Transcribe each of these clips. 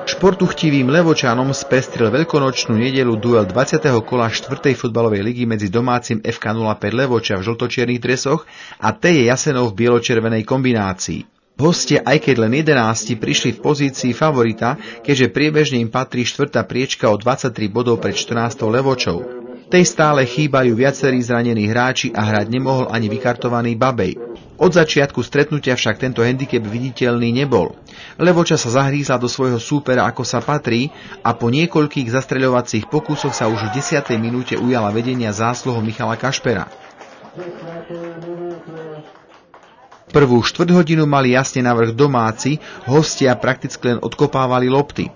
Športuchtivým Levočanom spestril veľkonočnú nedeľu duel 20. kola 4. futbalovej ligy medzi domácim FK 05 Levoča v žltočiernych dresoch a TJ Jasenov v bieločervenej kombinácii. Hostia, aj keď len 11, prišli v pozícii favorita, keďže priebežne im patrí 4. priečka o 23 bodov pred 14. Levočou. Tej stále chýbajú viacerí zranení hráči a hrať nemohol ani vykartovaný Babej. Od začiatku stretnutia však tento handicap viditeľný nebol. Levoča sa zahrízla do svojho súpera ako sa patrí a po niekoľkých zastreľovacích pokusoch sa už v 10. minúte ujala vedenia zásluhou Michala Kašpera. Prvú štvrťhodinu mali jasne navrch domáci, hostia prakticky len odkopávali lopty.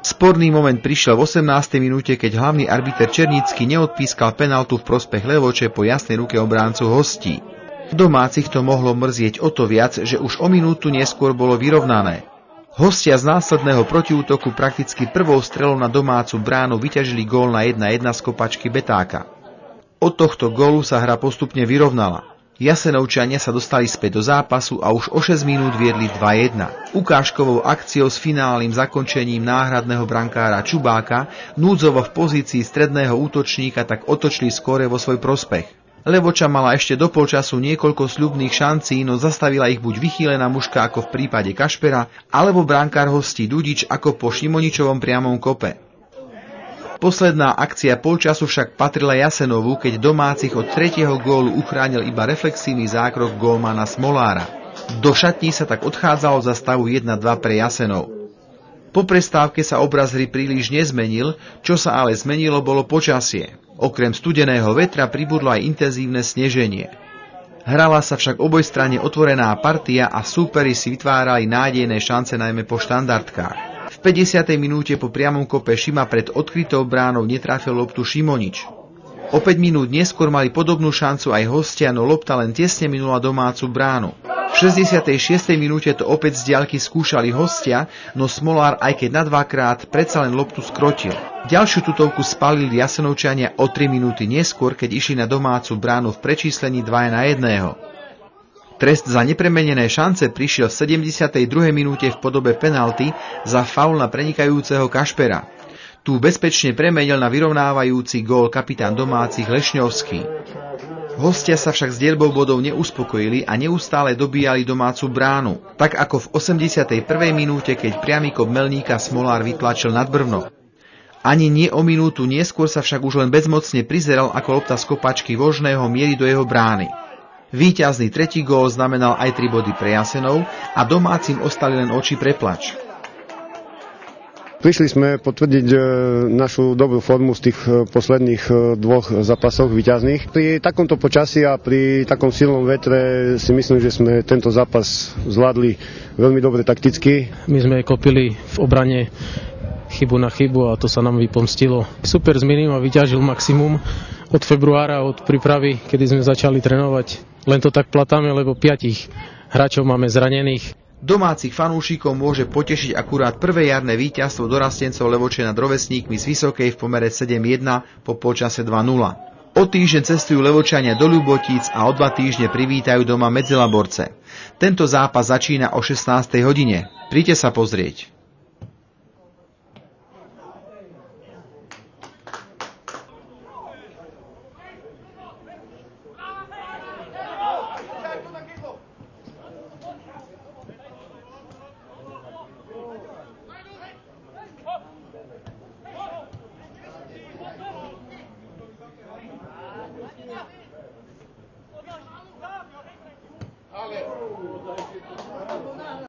Sporný moment prišiel v 18. minúte, keď hlavný arbiter Černický neodpískal penaltu v prospech Levoče po jasnej ruke obráncu hostí. Domácich to mohlo mrzieť o to viac, že už o minútu neskôr bolo vyrovnané. Hostia z následného protiútoku prakticky prvou strelou na domácu bránu vyťažili gól na 1:1 z kopačky Betáka. Od tohto gólu sa hra postupne vyrovnala. Jasenovčania sa dostali späť do zápasu a už o 6 minút viedli 2:1. Ukážkovou akciou s finálnym zakončením náhradného brankára Čubáka núdzovo v pozícii stredného útočníka tak otočili skóre vo svoj prospech. Levoča mala ešte do polčasu niekoľko sľubných šancí, no zastavila ich buď vychýlená muška ako v prípade Kašpera, alebo brankár hostí Dudič ako po Šimoničovom priamom kope. Posledná akcia polčasu však patrila Jasenovu, keď domácich od 3. gólu uchránil iba reflexívny zákrok gólmana Smolára. Do šatní sa tak odchádzalo za stavu 1:2 pre Jasenov. Po prestávke sa obraz hry príliš nezmenil, čo sa ale zmenilo bolo počasie. Okrem studeného vetra pribudlo aj intenzívne sneženie. Hrala sa však obojstranne otvorená partia a súperi si vytvárali nádejné šance najmä po štandardkách. V 50. minúte po priamom kope Šima pred odkrytou bránou netrafil loptu Šimonič. O 5 minút neskôr mali podobnú šancu aj hostia, no lopta len tesne minula domácu bránu. V 66. minúte to opäť z diaľky skúšali hostia, no Smolár aj keď na dvakrát predsa len loptu skrotil. Ďalšiu tutovku spálili Jasenovčania o 3 minúty neskôr, keď išli na domácu bránu v prečíslení 2:1. Trest za nepremenené šance prišiel v 72. minúte v podobe penalty za faul na prenikajúceho Kašpera. Tu bezpečne premenil na vyrovnávajúci gól kapitán domácich Lešňovský. Hostia sa však s dielbou bodov neuspokojili a neustále dobíjali domácu bránu, tak ako v 81. minúte, keď priamy kop Melníka Smolár vytlačil nad brvno. Ani nie o minútu neskôr sa však už len bezmocne prizeral, ako lopta z kopačky Vožného mieri do jeho brány. Víťazný tretí gól znamenal aj 3 body pre Jasenov a domácim ostali len oči pre plač. Prišli sme potvrdiť našu dobrú formu z tých posledných 2 zápasov víťazných. Pri takomto počasí a pri takom silnom vetre si myslím, že sme tento zápas zvládli veľmi dobre takticky. My sme kopili v obrane chybu na chybu a to sa nám vypomstilo. Super z minima vyťažil maximum od februára, od prípravy, kedy sme začali trénovať. Len to tak platáme, lebo 5 hráčov máme zranených. Domácich fanúšikov môže potešiť akurát prvé jarné víťazstvo dorastencov Levoče nad rovesníkmi z Vysokej v pomere 7:1 po polčase 2:0. O týždeň cestujú Levočania do Ľubotíc a o 2 týždne privítajú doma Medzilaborce. Tento zápas začína o 16. hodine. Príďte sa pozrieť.